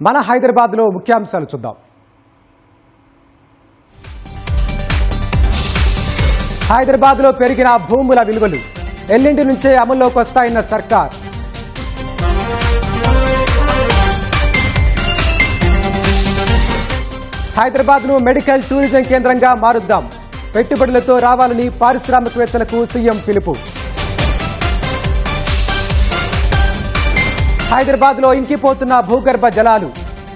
మన హైదరాబాద్లో ముఖ్యాంశాలు చూద్దాం. హైదరాబాద్లో పెరిగిన భూముల విలువలు ఎల్లుండి నుంచే అమల్లోకి వస్తాయన్న సర్కార్. హైదరాబాద్ను మెడికల్ టూరిజం కేంద్రంగా మారుద్దాం, పెట్టుబడులతో రావాలని పారిశ్రామికవేత్తలకు సీఎం పిలుపు. హైదరాబాద్లో ఇంకిపోతున్న భూగర్భ జలాలు,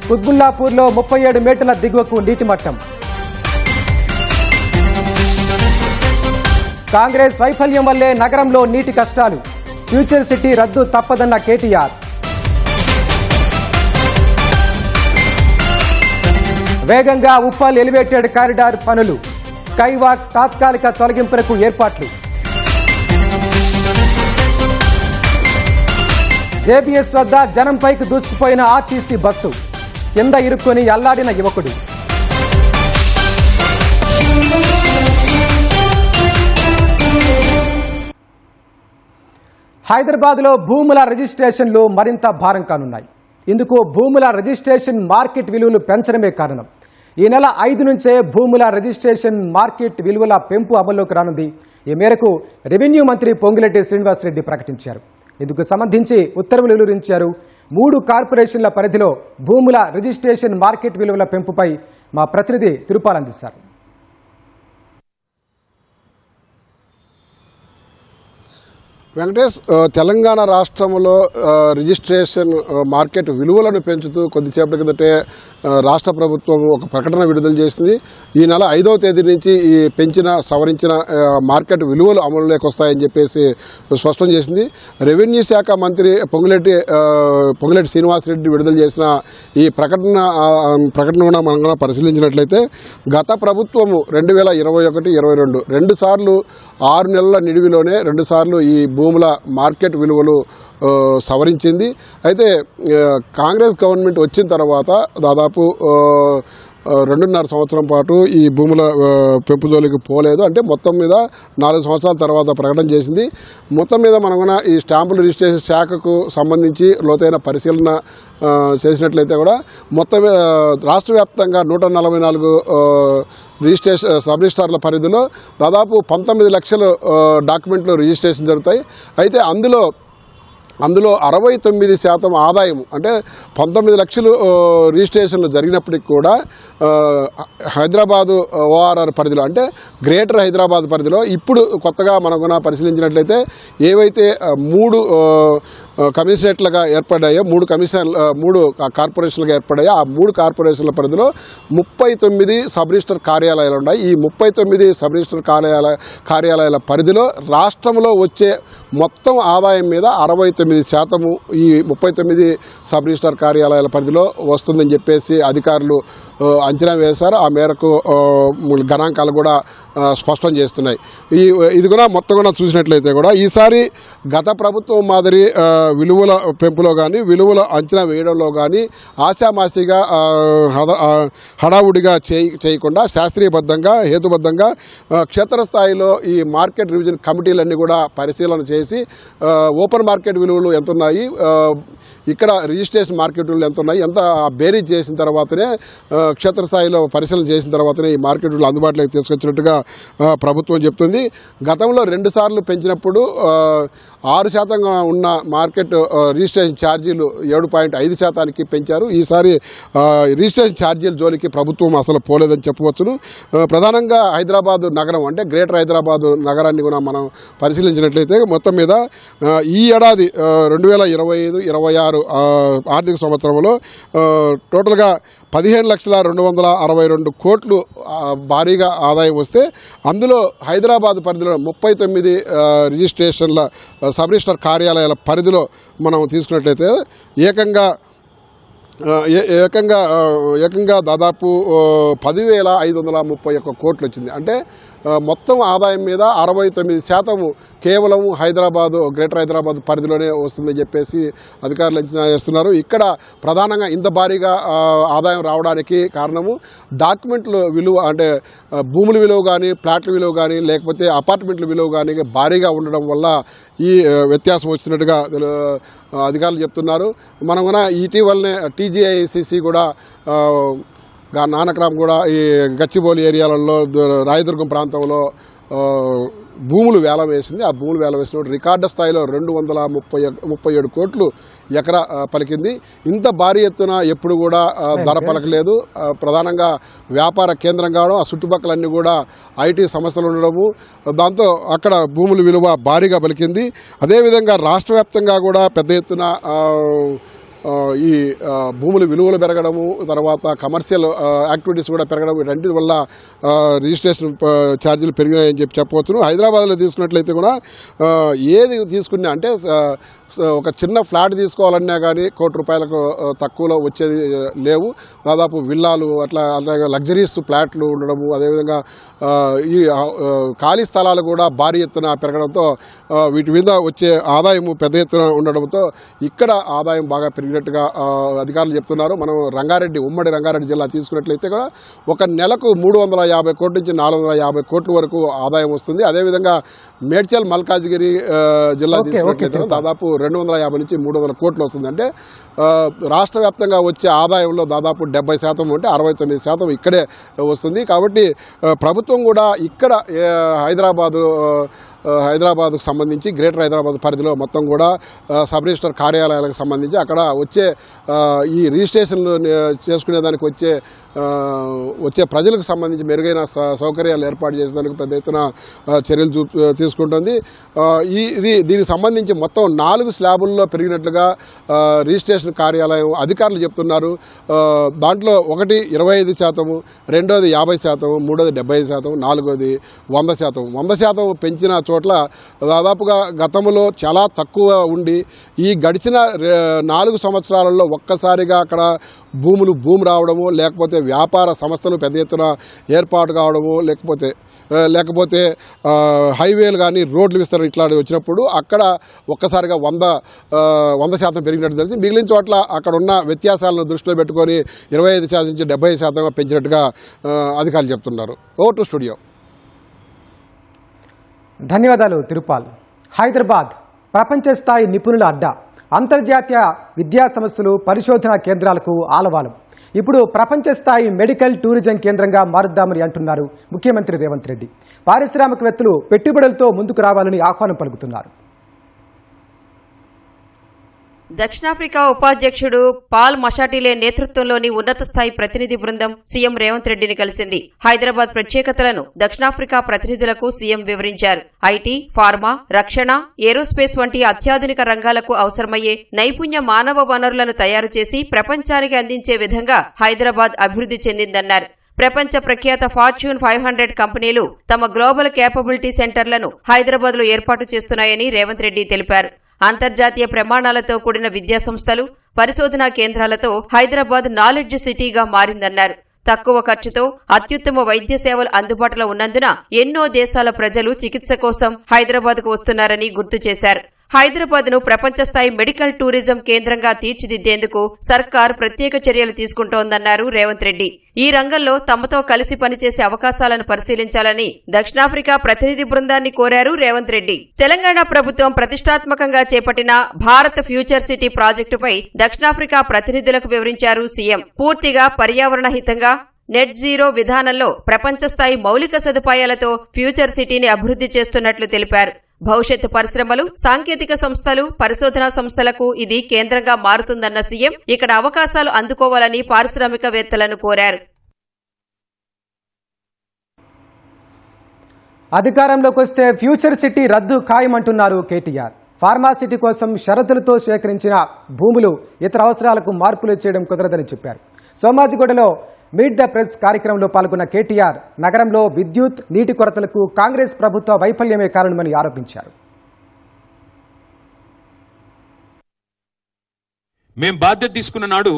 కుత్బుల్లాపూర్లో 37 మీటర్ల దిగువకు నీటి మట్టం. కాంగ్రెస్ వైఫల్యం వల్లే నగరంలో నీటి కష్టాలు, ఫ్యూచర్ సిటీ రద్దు తప్పదన్న కేటీఆర్. వేగంగా ఉప్పల్ ఎలివేటెడ్ కారిడార్ పనులు, స్కై వాక్ తాత్కాలిక తొలగింపులకు ఏర్పాట్లు. జేబీఎస్ వద్ద జనంపైకి దూసుకుపోయిన ఆర్టీసీ బస్సు, కింద ఇరుక్కొని అల్లాడిన యువకుడు. హైదరాబాద్లో భూముల రిజిస్ట్రేషన్లు మరింత భారం కానున్నాయి. ఇందుకు భూముల రిజిస్ట్రేషన్ మార్కెట్ విలువలు పెంచడమే కారణం. ఈ నెల 5 నుంచే భూముల రిజిస్ట్రేషన్ మార్కెట్ విలువల పెంపు అమల్లోకి రానుంది. ఈ మేరకు రెవెన్యూ మంత్రి పొంగులేటి శ్రీనివాసరెడ్డి ప్రకటించారు. ఇందుకు సంబంధించి ఉత్తర్వులు వెలువరించారు. 3 కార్పొరేషన్ల పరిధిలో భూముల రిజిస్ట్రేషన్ మార్కెట్ విలువల పెంపుపై మా ప్రతినిధి తిరుపాల్ అందిస్తారు. వెంకటేష్, తెలంగాణ రాష్ట్రంలో రిజిస్ట్రేషన్ మార్కెట్ విలువలను పెంచుతూ కొద్దిసేపటి కిందటే రాష్ట్ర ప్రభుత్వం ఒక ప్రకటన విడుదల చేసింది. ఈ నెల 5వ తేదీ నుంచి ఈ సవరించిన మార్కెట్ విలువలు అమలులోకి వస్తాయని చెప్పేసి స్పష్టం చేసింది. రెవెన్యూ శాఖ మంత్రి పొంగులేటి శ్రీనివాసరెడ్డి విడుదల చేసిన ఈ ప్రకటన కూడా మనం కూడా పరిశీలించినట్లయితే గత ప్రభుత్వము 2021-22 2 సార్లు 6 నెలల నిడివిలోనే 2 సార్లు ఈ భూముల మార్కెట్ విలువలు సవరించింది. అయితే కాంగ్రెస్ గవర్నమెంట్ వచ్చిన తర్వాత దాదాపు 2.5 సంవత్సరం పాటు ఈ భూముల పెంపు జోలికి పోలేదు. అంటే మొత్తం మీద 4 సంవత్సరాల తర్వాత ప్రకటన చేసింది. మొత్తం మీద మనం ఈ స్టాంపుల రిజిస్ట్రేషన్ శాఖకు సంబంధించి లోతైన పరిశీలన చేసినట్లయితే కూడా మొత్తం రాష్ట్ర వ్యాప్తంగా 144 సబ్ రిజిస్ట్రార్ల పరిధిలో దాదాపు 19 లక్షల డాక్యుమెంట్లు రిజిస్ట్రేషన్ జరుగుతాయి. అయితే అందులో 69% ఆదాయం, అంటే 19 లక్షలు రిజిస్ట్రేషన్లు జరిగినప్పటికి కూడా హైదరాబాదు ఓఆర్ఆర్ పరిధిలో, అంటే గ్రేటర్ హైదరాబాద్ పరిధిలో ఇప్పుడు కొత్తగా మనం పరిశీలించినట్లయితే ఏవైతే 3 కమిషనరేట్లుగా ఏర్పడ్డాయో, 3 కార్పొరేషన్లుగా ఏర్పడ్డాయో ఆ 3 కార్పొరేషన్ల పరిధిలో 39 సబ్ రిజిస్టర్ కార్యాలయాలు ఉన్నాయి. ఈ 39 సబ్ రిజిస్టర్ కార్యాలయాల పరిధిలో రాష్ట్రంలో వచ్చే మొత్తం ఆదాయం మీద 69% ఈ 39 సబ్ రిజిస్టర్ కార్యాలయాల పరిధిలో వస్తుందని చెప్పేసి అధికారులు అంచనా వేశారు. ఆ మేరకు గణాంకాలు కూడా స్పష్టం చేస్తున్నాయి. ఇది కూడా మొత్తం కూడా చూసినట్లయితే కూడా ఈసారి గత ప్రభుత్వం మాదిరి విలువల పెంపులో కానీ విలువల అంచనా వేయడంలో కానీ ఆశామాసిగా హడావుడిగా చేయకుండా శాస్త్రీయబద్ధంగా హేతుబద్ధంగా క్షేత్రస్థాయిలో ఈ మార్కెట్ రివిజన్ కమిటీలన్నీ కూడా పరిశీలన చేసి ఓపెన్ మార్కెట్ విలువలు ఎంత ఉన్నాయి, ఇక్కడ రిజిస్ట్రేషన్ మార్కెట్ విలువలు ఎంత ఉన్నాయి, ఎంత బేరీజ్ చేసిన తర్వాతనే క్షేత్రస్థాయిలో పరిశీలన చేసిన తర్వాతనే ఈ మార్కెట్ విలువలు అందుబాటులోకి తీసుకొచ్చినట్టుగా ప్రభుత్వం చెప్తుంది. గతంలో 2 సార్లు పెంచినప్పుడు 6% ఉన్న మార్కెట్ రిజిస్ట్రేషన్ ఛార్జీలు 7.5% పెంచారు. ఈసారి రిజిస్ట్రేషన్ ఛార్జీల జోలికి ప్రభుత్వం అసలు పోలేదని చెప్పవచ్చును. ప్రధానంగా హైదరాబాద్ నగరం, అంటే గ్రేటర్ హైదరాబాద్ నగరాన్ని కూడా మనం పరిశీలించినట్లయితే మొత్తం మీద ఈ ఏడాది 2025-26 ఆర్థిక సంవత్సరంలో టోటల్గా 15,262 కోట్లు భారీగా ఆదాయం వస్తే అందులో హైదరాబాద్ పరిధిలో 39 రిజిస్ట్రేషన్ల సబ్ రిజిస్టర్ కార్యాలయాల పరిధిలో మనం తీసుకున్నట్లయితే ఏకంగా దాదాపు 10,531 కోట్లు వచ్చింది. అంటే మొత్తం ఆదాయం మీద 69% కేవలం గ్రేటర్ హైదరాబాద్ పరిధిలోనే వస్తుందని చెప్పేసి అధికారులు అంచనా చేస్తున్నారు. ఇక్కడ ప్రధానంగా ఇంత భారీగా ఆదాయం రావడానికి కారణము డాక్యుమెంట్ల విలువ, అంటే భూముల విలువ కానీ ప్లాట్ల విలువ కానీ లేకపోతే అపార్ట్మెంట్ల విలువ కానీ భారీగా ఉండడం వల్ల ఈ వ్యత్యాసం వచ్చినట్టుగా అధికారులు చెప్తున్నారు. మనం కూడా ఇటీవలనే టీ టీజీఐసిసి కూడా నానక్రామ్ కూడా ఈ గచ్చిబౌలి ఏరియాలలో రాయదుర్గం ప్రాంతంలో భూములు వేలం వేసింది. ఆ భూములు వేలం వేసినప్పుడు రికార్డు స్థాయిలో 237 కోట్లు ఎకరా పలికింది. ఇంత భారీ ఎత్తున ఎప్పుడు కూడా ధర పలకలేదు. ప్రధానంగా వ్యాపార కేంద్రం కావడం, ఆ చుట్టుపక్కలన్నీ కూడా ఐటీ సంస్థలు ఉండడము, దాంతో అక్కడ భూముల విలువ భారీగా పలికింది. అదేవిధంగా రాష్ట్ర వ్యాప్తంగా కూడా పెద్ద ఎత్తున ఈ భూముల విలువలు పెరగడము, తర్వాత కమర్షియల్ యాక్టివిటీస్ కూడా పెరగడం, వీటన్నిటి వల్ల రిజిస్ట్రేషన్ ఛార్జీలు పెరిగాయని చెప్పవచ్చును. హైదరాబాద్లో తీసుకున్నట్లయితే కూడా ఏది తీసుకున్నా అంటే ఒక చిన్న ఫ్లాట్ తీసుకోవాలన్నా కానీ ₹1,00,00,000 తక్కువలో వచ్చేది లేవు. దాదాపు విల్లాలు అట్లాగే లగ్జరీస్ ఫ్లాట్లు ఉండడము, అదేవిధంగా ఈ ఖాళీ స్థలాలు కూడా భారీ ఎత్తున పెరగడంతో వీటి మీద వచ్చే ఆదాయము పెద్ద ఎత్తున ఉండడంతో ఇక్కడ ఆదాయం బాగా పెరిగినట్టుగా అధికారులు చెప్తున్నారు. మనం ఉమ్మడి రంగారెడ్డి జిల్లా తీసుకున్నట్లయితే కూడా ఒక నెలకు 350 కోట్ల నుంచి 450 కోట్ల వరకు ఆదాయం వస్తుంది. అదేవిధంగా మేడ్చల్ మల్కాజ్గిరి జిల్లా తీసుకున్నట్లయితే దాదాపు 250 నుంచి 300 కోట్లు వస్తుంది. అంటే రాష్ట్ర వ్యాప్తంగా వచ్చే ఆదాయంలో దాదాపు 70% ఉంటే 69% ఇక్కడే వస్తుంది. కాబట్టి ప్రభుత్వం కూడా ఇక్కడ హైదరాబాద్కు సంబంధించి గ్రేటర్ హైదరాబాద్ పరిధిలో మొత్తం కూడా సబ్ రిజిస్టర్ కార్యాలయాలకు సంబంధించి అక్కడ వచ్చే ఈ రిజిస్ట్రేషన్లు చేసుకునేదానికి వచ్చే ప్రజలకు సంబంధించి మెరుగైన సౌకర్యాలు ఏర్పాటు చేసేదానికి పెద్ద ఎత్తున చర్యలు తీసుకుంటుంది. దీనికి సంబంధించి మొత్తం 4 స్లాబుల్లో పెరిగినట్లుగా రిజిస్ట్రేషన్ కార్యాలయం అధికారులు చెప్తున్నారు. దాంట్లో ఒకటి 25%, రెండోది 50%, మూడోది 75%, నాలుగోది 100%. 100% పెంచిన చోట్ల దాదాపుగా గతంలో చాలా తక్కువ ఉండి ఈ గడిచిన 4 సంవత్సరాలలో ఒక్కసారిగా అక్కడ భూమి రావడము, లేకపోతే వ్యాపార సంస్థలు పెద్ద ఎత్తున ఏర్పాటు కావడము, లేకపోతే హైవేలు కానీ రోడ్లు విస్తరణ ఇట్లాంటివి వచ్చినప్పుడు అక్కడ ఒక్కసారిగా 100% పెరిగినట్టు తెలిసి మిగిలిన చోట్ల అక్కడ ఉన్న వ్యత్యాసాలను దృష్టిలో పెట్టుకొని 25% నుంచి 70% పెంచినట్టుగా అధికారులు చెప్తున్నారు. Over to studio. ధన్యవాదాలు తిరుపాల్. హైదరాబాద్ ప్రపంచ స్థాయి నిపుణుల అడ్డా, అంతర్జాతీయ విద్యా సంస్థలు, పరిశోధనా కేంద్రాలకు ఆలవాలం. ఇప్పుడు ప్రపంచ స్థాయి మెడికల్ టూరిజం కేంద్రంగా మారుద్దామని అంటున్నారు ముఖ్యమంత్రి రేవంత్ రెడ్డి. పారిశ్రామికవేత్తలు పెట్టుబడులతో ముందుకు రావాలని ఆహ్వానం పలుకుతున్నారు. దక్షిణాఫ్రికా ఉపాధ్యక్షుడు పాల్ మషాటిలే నేతృత్వంలోని ఉన్నత స్థాయి ప్రతినిధి బృందం సీఎం రేవంత్ రెడ్డిని కలిసింది. హైదరాబాద్ ప్రత్యేకతలను దక్షిణాఫ్రికా ప్రతినిధులకు సీఎం వివరించారు. ఐటీ, ఫార్మా, రక్షణ, ఏరోస్పేస్ వంటి అత్యాధునిక రంగాలకు అవసరమయ్యే నైపుణ్య మానవ వనరులను తయారు చేసి ప్రపంచానికి అందించే విధంగా హైదరాబాద్ అభివృద్ధి చెందిందన్నారు. ప్రపంచ ప్రఖ్యాత ఫార్చ్యూన్ 500 కంపెనీలు తమ గ్లోబల్ కేపబిలిటీ సెంటర్లను హైదరాబాద్లో ఏర్పాటు చేస్తున్నాయని రేవంత్ రెడ్డి తెలిపారు. అంతర్జాతీయ ప్రమాణాలతో కూడిన విద్యాసంస్థలు, పరిశోధనా కేంద్రాలతో హైదరాబాద్ నాలెడ్జ్ సిటీగా మారిందన్నారు. తక్కువ ఖర్చుతో అత్యుత్తమ వైద్య సేవలు అందుబాటులో ఉన్నందున ఎన్నో దేశాల ప్రజలు చికిత్స కోసం హైదరాబాద్కు వస్తున్నారని గుర్తు చేశారు. హైదరాబాద్ను ప్రపంచ స్థాయి మెడికల్ టూరిజం కేంద్రంగా తీర్చిదిద్దేందుకు సర్కార్ ప్రత్యేక చర్యలు తీసుకుంటోందన్నారు రేవంత్ రెడ్డి. ఈ రంగంలో తమతో కలిసి పనిచేసే అవకాశాలను పరిశీలించాలని దక్షిణాఫ్రికా ప్రతినిధి బృందాన్ని కోరారు రేవంత్ రెడ్డి. తెలంగాణ ప్రభుత్వం ప్రతిష్టాత్మకంగా చేపట్టిన భారత్ ఫ్యూచర్ సిటీ ప్రాజెక్టుపై దక్షిణాఫ్రికా ప్రతినిధులకు వివరించారు సీఎం. పూర్తిగా పర్యావరణ హితంగా నెట్ జీరో విధానంలో ప్రపంచ స్థాయి మౌలిక సదుపాయాలతో ఫ్యూచర్ సిటీని అభివృద్ధి చేస్తున్నట్లు తెలిపారు. భవిష్యత్తు పరిశ్రమలు, సాంకేతిక సంస్థలు, పరిశోధనా సంస్థలకు ఇది కేంద్రంగా మారుతుందన్న సీఎం ఇక్కడ అవకాశాలు అందుకోవాలని పారిశ్రామికవేత్తలను కోరారు. అధికారంలోకి వస్తే ఫ్యూచర్ సిటీ రద్దు ఖాయమంటున్నారు కేటీఆర్. ఫార్మాసిటీ కోసం షరతులతో సేకరించిన భూములు ఇతర అవసరాలకు మార్పులు చేయడం కుదరదని చెప్పారు. సోమాజిగూడలో మీట్ ద ప్రెస్ కార్యక్రమంలో పాల్గొన్న కేటీఆర్ నగరంలో విద్యుత్, నీటి కొరతలకు కాంగ్రెస్ ప్రభుత్వ వైఫల్యమే కారణమని ఆరోపించారు. మేం బాధ్యత తీసుకున్న నాడు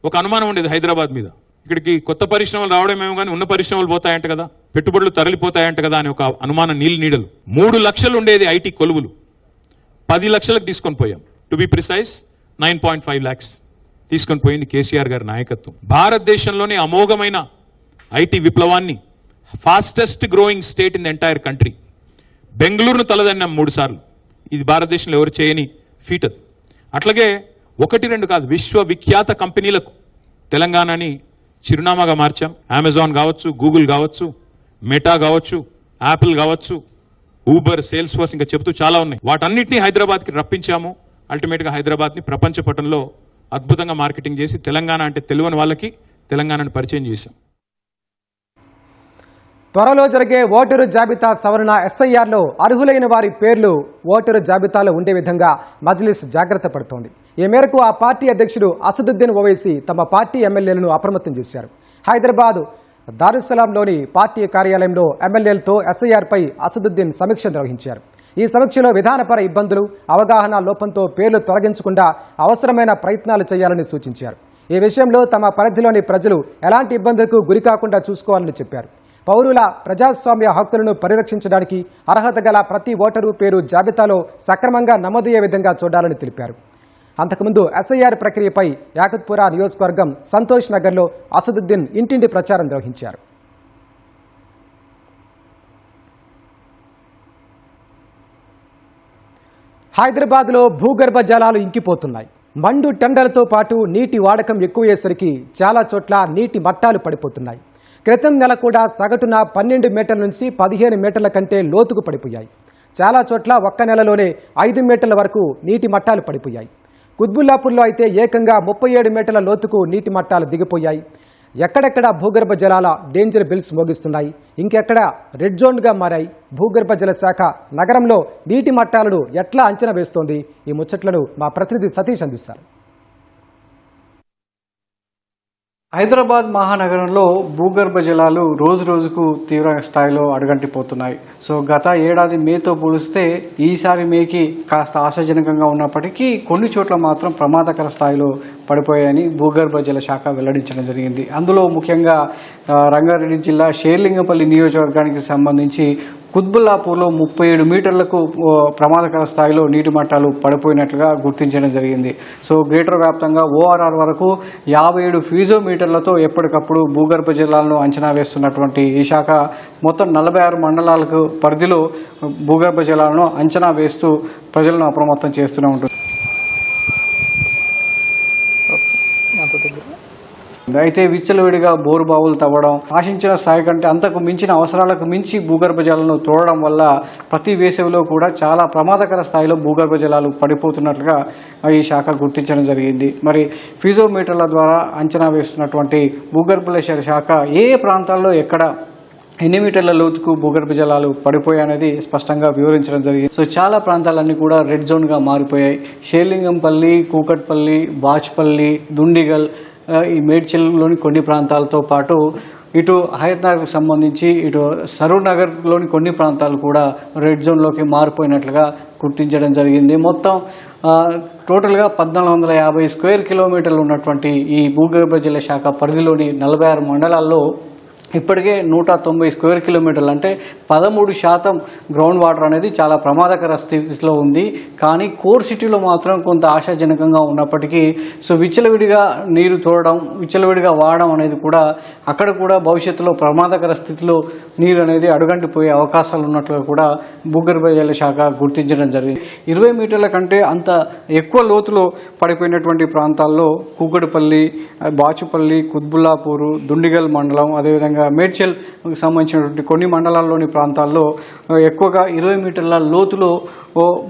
ఒక అనుమానం ఉండేది హైదరాబాద్ మీద. ఇక్కడికి కొత్త పరిశ్రమలు రావడమేమో కానీ ఉన్న పరిశ్రమలు పోతాయంట కదా, పెట్టుబడులు తరలిపోతాయంట కదా అని ఒక అనుమానం నీడలు. 3 లక్షలు ఉండేది ఐటీ కొలువులు, 10 లక్షలకు తీసుకొని పోయాం. టు బి ప్రిసైజ్ 9.5 lakhs తీసుకొని పోయింది కేసీఆర్ గారి నాయకత్వం. భారతదేశంలోనే అమోఘమైన ఐటీ విప్లవాన్ని, fastest growing state in the entire country, బెంగళూరును తలదన్నాం 3 సార్లు. ఇది భారతదేశంలో ఎవరు చేయని ఫీట్. అది అట్లాగే 1-2 కాదు, విశ్వవిఖ్యాత కంపెనీలకు తెలంగాణని చిరునామాగా మార్చాం. అమెజాన్ కావచ్చు, గూగుల్ కావచ్చు, మెటా కావచ్చు, యాపిల్ కావచ్చు, ఊబర్, సేల్స్ ఫోర్స్, ఇంకా చెప్తూ చాలా ఉన్నాయి. వాటన్నిటినీ హైదరాబాద్కి రప్పించాము. అల్టిమేట్గా హైదరాబాద్ని ప్రపంచ పటంలో అద్భుతంగా మార్కెటింగ్ చేసి తెలంగాణ అంటే తెలియని వాళ్ళకి తెలంగాణను పరిచయం చేశాం. త్వరలో జరిగే ఓటరు జాబితా సవరణ ఎస్ఐఆర్లో అర్హులైన వారి పేర్లు ఓటరు జాబితాలో ఉండే విధంగా మజ్లిస్ జాగ్రత్త పడుతోంది. ఈ మేరకు ఆ పార్టీ అధ్యక్షుడు అసదుద్దీన్ ఓవైసీ తమ పార్టీ ఎమ్మెల్యేలను అప్రమత్తం చేశారు. హైదరాబాద్ దారుస్సలాంలోని పార్టీ కార్యాలయంలో ఎమ్మెల్యేలతో ఎస్ఐఆర్పై అసదుద్దీన్ సమీక్ష నిర్వహించారు. ఈ సమీక్షలో విధానపర ఇబ్బందులు, అవగాహన లోపంతో పేర్లు తొలగించకుండా అవసరమైన ప్రయత్నాలు చేయాలని సూచించారు. ఈ విషయంలో తమ పరిధిలోని ప్రజలు ఎలాంటి ఇబ్బందులకు గురికాకుండా చూసుకోవాలని చెప్పారు. పౌరుల ప్రజాస్వామ్య హక్కులను పరిరక్షించడానికి అర్హత గల ప్రతి ఓటరు పేరు జాబితాలో సక్రమంగా నమోదయ్యే విధంగా చూడాలని తెలిపారు. అంతకుముందు ఎస్ఐఆర్ ప్రక్రియపై యాకుత్పురా నియోజకవర్గం సంతోష్ నగర్లో అసదుద్దీన్ ఇంటింటి ప్రచారం నిర్వహించారు. హైదరాబాద్లో భూగర్భ జలాలు ఇంకిపోతున్నాయి. మండు టెండలతో పాటు నీటి వాడకం ఎక్కువయ్యేసరికి చాలా చోట్ల నీటి మట్టాలు పడిపోతున్నాయి. క్రితం నెల కూడా సగటున 12 మీటర్ల నుంచి 15 మీటర్ల కంటే లోతుకు పడిపోయాయి. చాలా చోట్ల ఒక్క నెలలోనే 5 మీటర్ల వరకు నీటి మట్టాలు పడిపోయాయి. కుత్బుల్లాపూర్లో అయితే ఏకంగా 37 మీటర్ల లోతుకు నీటి మట్టాలు దిగిపోయాయి. ఎక్కడెక్కడ భూగర్భ జలాల డేంజర్ బిల్స్ మోగిస్తున్నాయి, ఇంకెక్కడ రెడ్ జోన్గా మారాయి. భూగర్భ జల శాఖ నగరంలో నీటి మట్టాలను ఎట్లా అంచనా వేస్తోంది? ఈ ముచ్చట్లను మా ప్రతినిధి సతీష్ అందిస్తారు. హైదరాబాద్ మహానగరంలో భూగర్భ జలాలు రోజు రోజుకు తీవ్ర స్థాయిలో అడుగంటిపోతున్నాయి. సో గత ఏడాది మేతో పోలిస్తే ఈసారి మేకి కాస్త ఆశాజనకంగా ఉన్నప్పటికీ కొన్ని చోట్ల మాత్రం ప్రమాదకర స్థాయిలో పడిపోయాయని భూగర్భ జల శాఖ వెల్లడించడం జరిగింది. అందులో ముఖ్యంగా రంగారెడ్డి జిల్లా షేర్లింగపల్లి నియోజకవర్గానికి సంబంధించి కుత్బుల్లాపూర్లో 37 మీటర్లకు ప్రమాదకర స్థాయిలో నీటి మట్టాలు పడిపోయినట్లుగా గుర్తించడం జరిగింది. సో గ్రేటర్ వ్యాప్తంగా ORR వరకు 57 ఫీజోమీటర్లతో ఎప్పటికప్పుడు భూగర్భ జలాలను అంచనా వేస్తున్నటువంటి ఈ శాఖ మొత్తం 46 మండలాలకు పరిధిలో భూగర్భ జలాలను అంచనా వేస్తూ ప్రజలను అప్రమత్తం చేస్తూనే ఉంటుంది. అయితే విచ్చలవిడిగా బోరు బావులు తవ్వడం, ఆశించిన స్థాయి కంటే అంతకు మించిన అవసరాలకు మించి భూగర్భ జలాలను తోడడం వల్ల ప్రతి వేసవిలో కూడా చాలా ప్రమాదకర స్థాయిలో భూగర్భ జలాలు పడిపోతున్నట్లుగా ఈ శాఖ గుర్తించడం జరిగింది. మరి ఫీజోమీటర్ల ద్వారా అంచనా వేస్తున్నటువంటి భూగర్భ శాఖ ఏ ప్రాంతాల్లో ఎక్కడ ఎన్ని మీటర్ల లోతుకు భూగర్భ జలాలు పడిపోయాయనేది స్పష్టంగా వివరించడం జరిగింది. సో చాలా ప్రాంతాలన్నీ కూడా రెడ్ జోన్గా మారిపోయాయి. షేర్లింగంపల్లి, కూకట్పల్లి, బాచ్పల్లి, దుండిగల్, ఈ మేడ్చల్లోని కొన్ని ప్రాంతాలతో పాటు ఇటు హయత్నగర్కు సంబంధించి ఇటు సరూర్ నగర్లోని కొన్ని ప్రాంతాలు కూడా రెడ్ జోన్లోకి మారిపోయినట్లుగా గుర్తించడం జరిగింది. మొత్తం టోటల్గా 1450 స్క్వేర్ కిలోమీటర్లు ఉన్నటువంటి ఈ భూగర్భ జల శాఖ పరిధిలోని 46 మండలాల్లో ఇప్పటికే 190 స్క్వేర్ కిలోమీటర్లు అంటే 13% గ్రౌండ్ వాటర్ అనేది చాలా ప్రమాదకర స్థితిలో ఉంది. కానీ కోర్ సిటీలో మాత్రం కొంత ఆశాజనకంగా ఉన్నప్పటికీ సో విచ్చలవిడిగా నీరు తోడడం, విచ్చలవిడిగా వాడడం అనేది కూడా అక్కడ కూడా భవిష్యత్తులో ప్రమాదకర స్థితిలో నీరు అనేది అడుగంటిపోయే అవకాశాలు ఉన్నట్లుగా కూడా భూగర్భ జల శాఖ గుర్తించడం జరిగింది. 20 మీటర్ల కంటే అంత ఎక్కువ లోతులో పడిపోయినటువంటి ప్రాంతాల్లో కూకట్పల్లి, బాచుపల్లి, కుత్బుల్లాపూరు, దుండిగల్ మండలం, అదేవిధంగా మేడ్చల్ సంబంధించినటువంటి కొన్ని మండలాల్లోని ప్రాంతాల్లో ఎక్కువగా 20 మీటర్ల లోతులో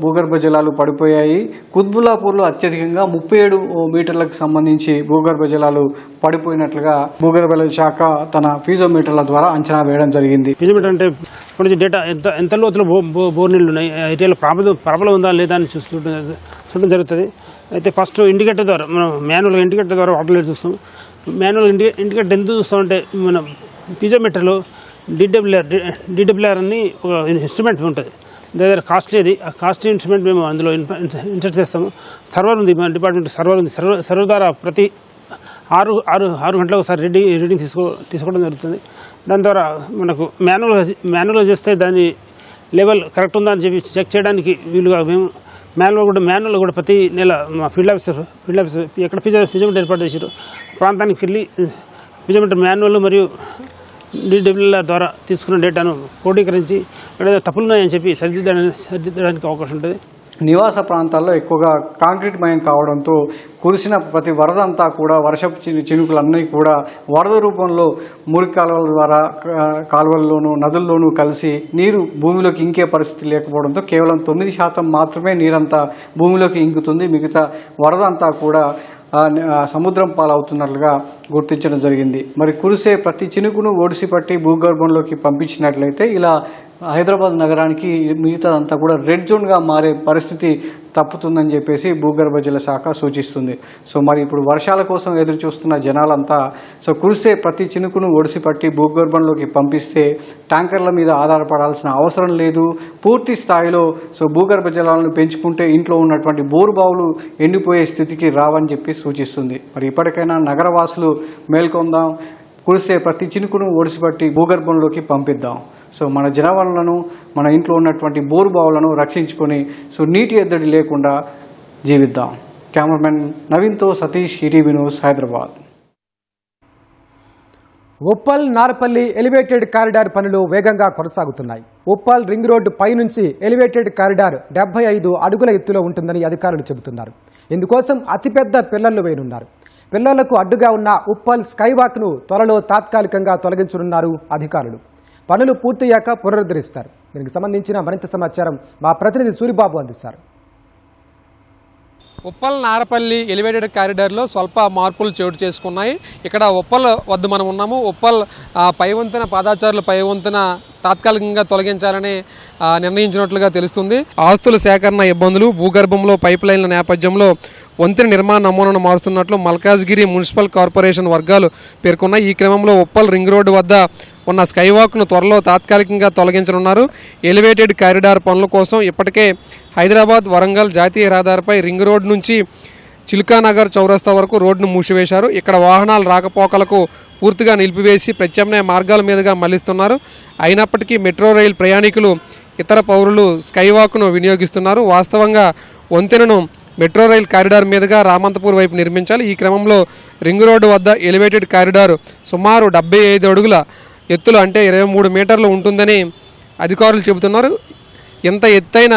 భూగర్భ జలాలు పడిపోయాయి. కుత్బుల్లాపూర్లో అత్యధికంగా 37 మీటర్లకు సంబంధించి భూగర్భ జలాలు పడిపోయినట్లుగా భూగర్భ జల శాఖ తన ఫీజోమీటర్ల ద్వారా అంచనా వేయడం జరిగింది. ఫీజోమీటర్ అంటే ఇప్పుడు డేటా ఎంత లోతులో బోర్ నీళ్ళు ఉన్నాయి, ఏరియాలో ప్రాబ్లం ఉందా లేదా అని చూడడం జరుగుతుంది. అయితే ఫస్ట్ ఇండికేటర్ ద్వారా మనం మాన్యువల్గా ఇండికేటర్ ద్వారా వాటర్ లెవెల్ చూస్తాం. మాన్యువల్ ఇండికేటర్ ఎంత చూస్తామంటే మనం ఫీజోమీటర్లో DWR అని ఒక ఇన్స్ట్రుమెంట్ ఉంటుంది. దగ్గర కాస్ట్లీ అది. ఆ కాస్ట్లీ ఇన్స్ట్రుమెంట్ మేము అందులో ఇన్సర్ట్ చేస్తాము. సర్వర్ ఉంది, మన డిపార్ట్మెంట్ సర్వర్ ఉంది. సర్వర్ ద్వారా ప్రతి 6 గంటలకు ఒకసారి రీడింగ్ తీసుకోవడం జరుగుతుంది. దాని ద్వారా మనకు మాన్యువల్గా చేస్తే దాని లెవెల్ కరెక్ట్ ఉందా అని చెప్పి చెక్ చేయడానికి వీలుగా మేము మాన్యువల్ కూడా ప్రతి నెల మా ఫీల్డ్ ఆఫీసర్ ఎక్కడ ఫీజోమీటర్ ఏర్పాటు చేశారు ప్రాంతానికి వెళ్ళి ఫీజోమీటర్ మాన్యువల్ మరియు DWR ద్వారా తీసుకున్న డేటాను క్రోడీకరించి ఏదైనా తప్పులున్నాయని చెప్పి సరిదిద్దడానికి అవకాశం ఉంటుంది. నివాస ప్రాంతాల్లో ఎక్కువగా కాంక్రీట్ మయం కావడంతో కురిసిన ప్రతి వరద అంతా కూడా వర్షపు చినుకులన్నీ కూడా వరద రూపంలో మురికి కాలువల ద్వారా కాలువల్లోనూ నదుల్లోనూ కలిసి నీరు భూమిలోకి ఇంకే పరిస్థితి లేకపోవడంతో కేవలం 9% మాత్రమే నీరంతా భూమిలోకి ఇంకుతుంది. మిగతా వరద అంతా కూడా సముద్రం పాలవుతున్నట్లుగా గుర్తించడం జరిగింది. మరి కురిసే ప్రతి చినుకును ఒడిసిపట్టి భూగర్భంలోకి పంపించినట్లయితే ఇలా హైదరాబాద్ నగరానికి మిగతాదంతా కూడా రెడ్ జోన్గా మారే పరిస్థితి తప్పుతుందని చెప్పేసి భూగర్భ జల శాఖ సూచిస్తుంది. సో మరి ఇప్పుడు వర్షాల కోసం ఎదురు చూస్తున్న జనాలంతా కురిసే ప్రతి చినుకును ఒడిసిపట్టి భూగర్భంలోకి పంపిస్తే ట్యాంకర్ల మీద ఆధారపడాల్సిన అవసరం లేదు. పూర్తి స్థాయిలో భూగర్భ జలాలను పెంచుకుంటే ఇంట్లో ఉన్నటువంటి బోరు బావులు ఎండిపోయే స్థితికి రావని చెప్పి సూచిస్తుంది. మరి ఇప్పటికైనా నగరవాసులు మేల్కొందాం, కురిసే ప్రతి చినుకును ఒడిసిపట్టి భూగర్భంలోకి పంపిద్దాం. మన జనవనరులను, మన ఇంట్లో ఉన్నటువంటి బోరు బావులను రక్షించుకొని నీటి ఎద్దడి లేకుండా జీవిద్దాం. కెమెరామెన్ నవీన్తో Satish, ETV news, Hyderabad. Uppal Narapalli elevated corridor పనులు వేగంగా కొనసాగుతున్నాయి. ఉప్పల్ రింగ్ రోడ్డు పైనుంచి ఎలివేటెడ్ కారిడార్ 75 అడుగుల ఎత్తులో ఉంటుందని అధికారులు చెబుతున్నారు. ఇందుకోసం అతిపెద్ద పిల్లర్లు వేయనున్నారు. పిల్లర్లకు అడ్డుగా ఉన్న ఉప్పల్ స్కైవాక్ను త్వరలో తాత్కాలికంగా తొలగించనున్నారు అధికారులు. పనులు పూర్తయ్యాక పునరుద్ధరిస్తారు. దీనికి సంబంధించిన మరింత సమాచారం మా ప్రతినిధి సూరిబాబు అందిస్తారు. ఉప్పల్ నారపల్లి ఎలివేటెడ్ కారిడార్లో స్వల్ప మార్పులు చోటు చేసుకున్నాయి. ఇక్కడ ఉప్పల్ వద్ద మనం ఉన్నాము. ఉప్పల్ పైవంతెన, పాదాచారుల పైవంతెన తాత్కాలికంగా తొలగించాలని నిర్ణయించినట్లుగా తెలుస్తుంది. ఆస్తుల సేకరణ ఇబ్బందులు, భూగర్భంలో పైప్ లైన్ల నేపథ్యంలో వంతెన నిర్మాణ నమూనాను మారుస్తున్నట్లు మల్కాజ్గిరి మున్సిపల్ కార్పొరేషన్ వర్గాలు పేర్కొన్నాయి. ఈ క్రమంలో ఉప్పల్ రింగ్ రోడ్డు వద్ద ఉన్న స్కైవాక్ను త్వరలో తాత్కాలికంగా తొలగించనున్నారు. ఎలివేటెడ్ కారిడార్ పనుల కోసం ఇప్పటికే హైదరాబాద్ వరంగల్ జాతీయ రహదారిపై రింగ్ రోడ్ నుంచి చిల్కానగర్ చౌరస్తా వరకు రోడ్డును మూసివేశారు. ఇక్కడ వాహనాల రాకపోకలకు పూర్తిగా నిలిపివేసి ప్రత్యామ్నాయ మార్గాల మీదుగా మళ్లిస్తున్నారు. అయినప్పటికీ మెట్రో రైలు ప్రయాణికులు, ఇతర పౌరులు స్కైవాక్ను వినియోగిస్తున్నారు. వాస్తవంగా వంతెనను మెట్రో రైల్ కారిడార్ మీదుగా రామంతపూర్ వైపు నిర్మించాలి. ఈ క్రమంలో రింగ్ రోడ్డు వద్ద ఎలివేటెడ్ కారిడార్ సుమారు 75 అడుగుల ఎత్తులు, అంటే 23 మీటర్లు ఉంటుందని అధికారులు చెబుతున్నారు. ఇంత ఎత్తైన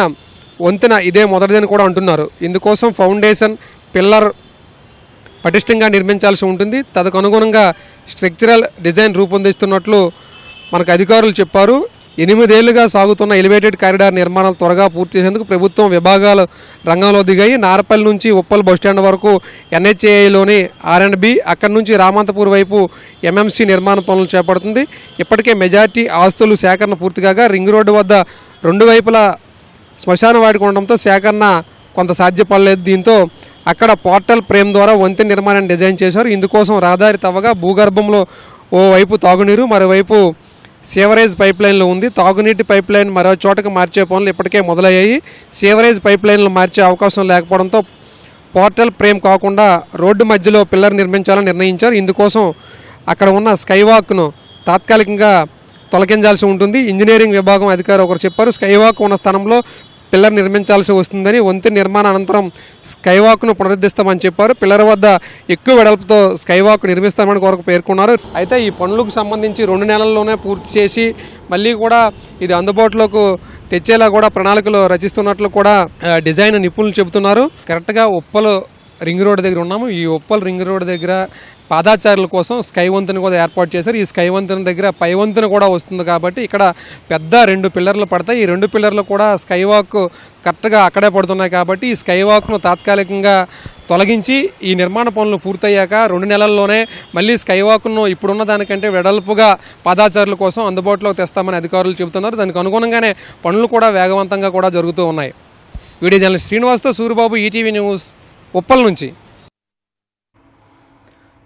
వంతెన ఇదే మొదటిదని కూడా అంటున్నారు. ఇందుకోసం ఫౌండేషన్, పిల్లర్ పటిష్టంగా నిర్మించాల్సి ఉంటుంది. తదనుగుణంగా స్ట్రక్చరల్ డిజైన్ రూపొందిస్తున్నట్లు మనకు అధికారులు చెప్పారు. 8 ఏళ్లుగా సాగుతున్న ఎలివేటెడ్ కారిడార్ నిర్మాణాలు త్వరగా పూర్తి చేసేందుకు ప్రభుత్వం విభాగాలు రంగంలో దిగాయి. నారపల్లి నుంచి ఉప్పల్ బస్టాండ్ వరకు NHAIలోని R&B, అక్కడి నుంచి రామంతపూర్ వైపు MMC నిర్మాణ పనులు చేపడుతుంది. ఇప్పటికే మెజార్టీ ఆస్తులు సేకరణ పూర్తి కాగా రింగ్ రోడ్డు వద్ద 2 వైపులా శ్మశాన వాటికి ఉండడంతో సేకరణ కొంత సాధ్యపడలేదు. దీంతో అక్కడ పోర్టల్ ఫ్రేమ్ ద్వారా వంతెన నిర్మాణాన్ని డిజైన్ చేశారు. ఇందుకోసం రహదారి తవ్వగా భూగర్భంలో ఓవైపు తాగునీరు, మరోవైపు సేవరేజ్ పైప్ లైన్లు ఉంది. తాగునీటి పైప్ లైన్ మరో చోటకు మార్చే పనులు ఇప్పటికే మొదలయ్యాయి. సేవరేజ్ పైప్ లైన్లు మార్చే అవకాశం లేకపోవడంతో పోర్టల్ ఫ్రేమ్ కాకుండా రోడ్డు మధ్యలో పిల్లర్ నిర్మించాలని నిర్ణయించారు. ఇందుకోసం అక్కడ ఉన్న స్కైవాక్ను తాత్కాలికంగా తొలగించాల్సి ఉంటుంది. ఇంజనీరింగ్ విభాగం అధికారి ఒకరు చెప్పారు. స్కైవాక్ ఉన్న స్థానంలో పిల్లర్ నిర్మించాల్సి వస్తుందని, వంతెన నిర్మాణ అనంతరం స్కైవాక్ను పునరుద్ధరిస్తామని చెప్పారు. పిల్లర్ వద్ద ఎక్కువ వెడల్పుతో స్కైవాక్ నిర్మిస్తామని కొరకు పేర్కొన్నారు. అయితే ఈ పనులకు సంబంధించి 2 నెలల్లోనే పూర్తి చేసి మళ్ళీ కూడా ఇది అందుబాటులోకి తెచ్చేలా కూడా ప్రణాళికలు రచిస్తున్నట్లు కూడా డిజైన్ నిపుణులు చెబుతున్నారు. కరెక్ట్గా ఉప్పల్ రింగ్ రోడ్ దగ్గర ఉన్నాము. ఈ ఉప్పల్ రింగ్ రోడ్ దగ్గర పాదాచారుల కోసం స్కై వంతెన కూడా ఏర్పాటు చేశారు. ఈ స్కై వంతెన దగ్గర పై వంతెన కూడా వస్తుంది కాబట్టి ఇక్కడ పెద్ద 2 పిల్లర్లు పడతాయి. ఈ 2 పిల్లర్లు కూడా స్కైవాక్ కరెక్ట్గా అక్కడే పడుతున్నాయి కాబట్టి ఈ స్కైవాక్ను తాత్కాలికంగా తొలగించి ఈ నిర్మాణ పనులు పూర్తయ్యాక 2 నెలల్లోనే మళ్ళీ స్కైవాక్ను ఇప్పుడున్న దానికంటే వెడల్పుగా పాదాచారుల కోసం అందుబాటులోకి తెస్తామని అధికారులు చెబుతున్నారు. దానికి అనుగుణంగానే పనులు కూడా వేగవంతంగా కూడా జరుగుతూ ఉన్నాయి. వీడియో జర్నలిస్ట్ శ్రీనివాస్తో సూరిబాబు, ఈటీవీ న్యూస్, ఉప్పల్ నుంచి.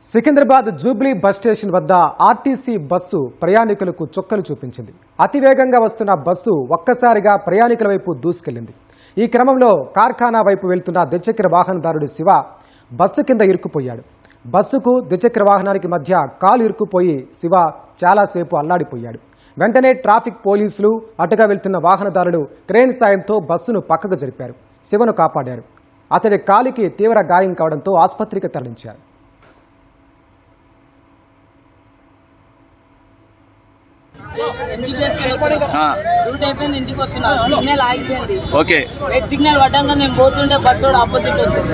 సికింద్రాబాద్ జూబ్లీ బస్ స్టేషన్ వద్ద ఆర్టీసీ బస్సు ప్రయాణికులకు చుక్కలు చూపించింది. అతివేగంగా వస్తున్న బస్సు ఒక్కసారిగా ప్రయాణికుల వైపు దూసుకెళ్లింది. ఈ క్రమంలో కార్ఖానా వైపు వెళ్తున్న ద్విచక్ర వాహనదారుడు శివ బస్సు కింద ఇరుక్కుపోయాడు. బస్సుకు ద్విచక్ర వాహనానికి మధ్య కాలు ఇరుక్కుపోయి శివ చాలాసేపు అల్లాడిపోయాడు. వెంటనే ట్రాఫిక్ పోలీసులు, అటుగా వెళ్తున్న వాహనదారుడు క్రేన్ సాయంతో బస్సును పక్కకు జరిపారు. శివను కాపాడారు. అతడి కాలికి తీవ్ర గాయం కావడంతో ఆసుపత్రికి తరలించారు. ఎంబీబీఎస్ రూట్ అయిపోయింది, ఇంటికి వస్తున్నా, సిగ్నల్ ఆగిపోయింది. ఓకే, రెడ్ సిగ్నల్ పడ్డాక నేను పోతుంటే బస్సు ఆపోజిట్ వచ్చేసి.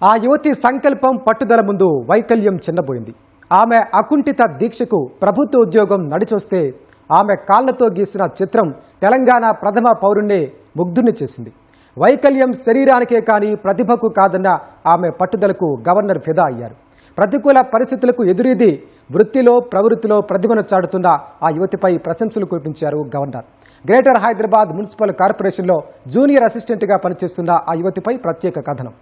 ఆ యువతి సంకల్పం పట్టుదల ముందు వైకల్యం చిన్నబోయింది. ఆమె అకుంఠిత దీక్షకు ప్రభుత్వ ఉద్యోగం నడిచొస్తే ఆమె కాళ్లతో గీసిన చిత్రం తెలంగాణ ప్రథమ పౌరుణ్ణి ముగ్ధుని చేసింది. వైకల్యం శరీరానికే కానీ ప్రతిభకు కాదన్న ఆమె పట్టుదలకు గవర్నర్ ఫిదా అయ్యారు. ప్రతికూల పరిస్థితులకు ఎదురీది వృత్తిలో ప్రవృత్తిలో ప్రతిభను చాటుతున్న ఆ యువతిపై ప్రశంసలు కురిపించారు గవర్నర్. గ్రేటర్ హైదరాబాద్ మున్సిపల్ కార్పొరేషన్లో జూనియర్ అసిస్టెంట్గా పనిచేస్తున్న ఆ యువతిపై ప్రత్యేక కథనం.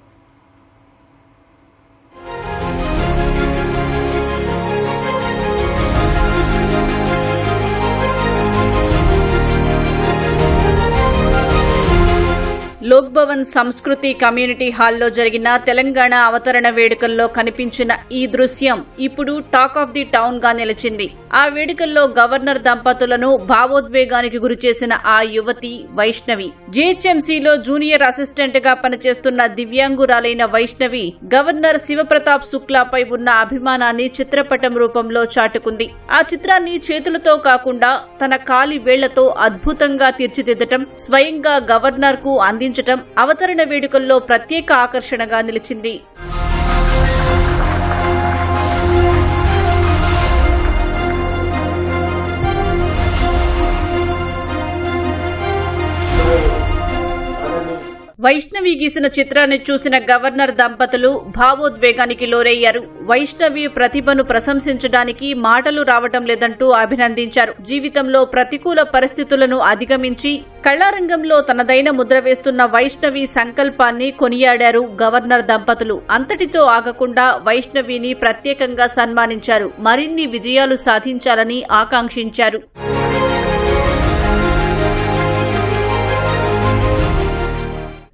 లోక్ భవన్ సంస్కృతి కమ్యూనిటీ హాల్లో జరిగిన తెలంగాణ అవతరణ వేడుకల్లో కనిపించిన ఈ దృశ్యం ఇప్పుడు టాక్ ఆఫ్ ది టౌన్ గా నిలిచింది. ఆ వేడుకల్లో గవర్నర్ దంపతులను భావోద్వేగానికి గురిచేసిన ఆ యువతి వైష్ణవి. జీహెచ్ఎంసీలో జూనియర్ అసిస్టెంట్ గా పనిచేస్తున్న దివ్యాంగురాలైన వైష్ణవి గవర్నర్ శివప్రతాప్ శుక్లాపై ఉన్న అభిమానాన్ని చిత్రపటం రూపంలో చాటుకుంది. ఆ చిత్రాన్ని చేతులతో కాకుండా తన కాలి వేళ్లతో అద్భుతంగా తీర్చిదిద్దటం, స్వయంగా గవర్నర్ కు అందించడం అవతరణ వేడుకల్లో ప్రత్యేక ఆకర్షణగా నిలిచింది. వైష్ణవి గీసిన చిత్రాన్ని చూసిన గవర్నర్ దంపతులు భావోద్వేగానికి లోనయ్యారు. వైష్ణవి ప్రతిభను ప్రశంసించడానికి మాటలు రావటం లేదంటూ అభినందించారు. జీవితంలో ప్రతికూల పరిస్థితులను అధిగమించి కళారంగంలో తనదైన ముద్ర వేస్తున్న వైష్ణవి సంకల్పాన్ని కొనియాడారు గవర్నర్ దంపతులు. అంతటితో ఆగకుండా వైష్ణవిని ప్రత్యేకంగా సన్మానించారు. మరిన్ని విజయాలు సాధించాలని ఆకాంక్షించారు.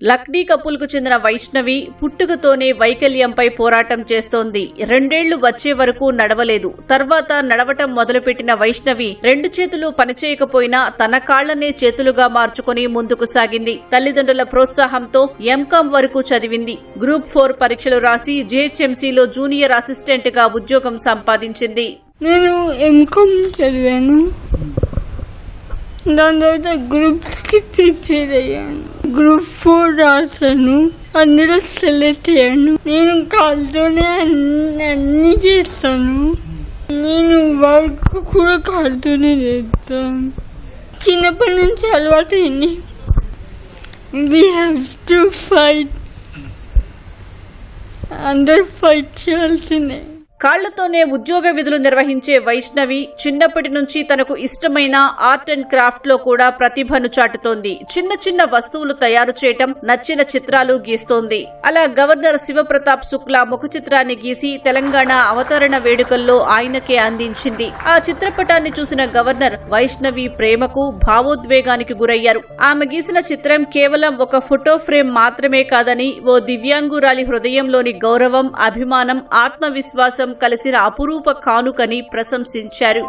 లక్డీ కపుల్ కు చెందిన వైష్ణవి పుట్టుకతోనే వైకల్యంపై పోరాటం చేస్తోంది. 2 ఏళ్లు వచ్చే వరకు నడవలేదు. తర్వాత నడవటం మొదలుపెట్టిన వైష్ణవి 2 చేతులు పనిచేయకపోయినా తన కాళ్లనే చేతులుగా మార్చుకుని ముందుకు సాగింది. తల్లిదండ్రుల ప్రోత్సాహంతో ఎంకాం వరకు చదివింది. గ్రూప్ 4 పరీక్షలు రాసి జీహెచ్ఎంసీలో జూనియర్ అసిస్టెంట్ గా ఉద్యోగం సంపాదించింది. నేను ఎంకాం చదివాను, దాని తర్వాత గ్రూప్స్ కి ప్రిపేర్ అయ్యాను. గ్రూప్ 4 రాశాను, అందులో సెలెక్ట్ అయ్యాను. నేను కాలుతోనే అన్ని చేస్తాను. నేను వర్క్ కూడా కాలుతోనే చేస్తాను. చిన్నప్పటి నుంచి అలవాటు అయింది. వీ హ్యావ్ టు ఫైట్, అందరూ ఫైట్ చేయాల్సిందే. కాళ్లతోనే ఉద్యోగ విధులు నిర్వహించే వైష్ణవి చిన్నప్పటి నుంచి తనకు ఇష్టమైన ఆర్ట్ అండ్ క్రాఫ్ట్ లో కూడా ప్రతిభను చాటుతోంది. చిన్న చిన్న వస్తువులు తయారు చేయటం, నచ్చిన చిత్రాలు గీస్తోంది. అలా గవర్నర్ శివప్రతాప్ శుక్లా ముఖ చిత్రాన్ని గీసి తెలంగాణ అవతరణ వేడుకల్లో ఆయనకే అందించింది. ఆ చిత్రపటాన్ని చూసిన గవర్నర్ వైష్ణవి ప్రేమకు, భావోద్వేగానికి గురయ్యారు. ఆమె గీసిన చిత్రం కేవలం ఒక ఫోటో ఫ్రేమ్ మాత్రమే కాదని, ఓ దివ్యాంగురాలి హృదయంలోని గౌరవం, అభిమానం, ఆత్మవిశ్వాసం కలిసిన అపురూప కానుకని ప్రశంసించారు.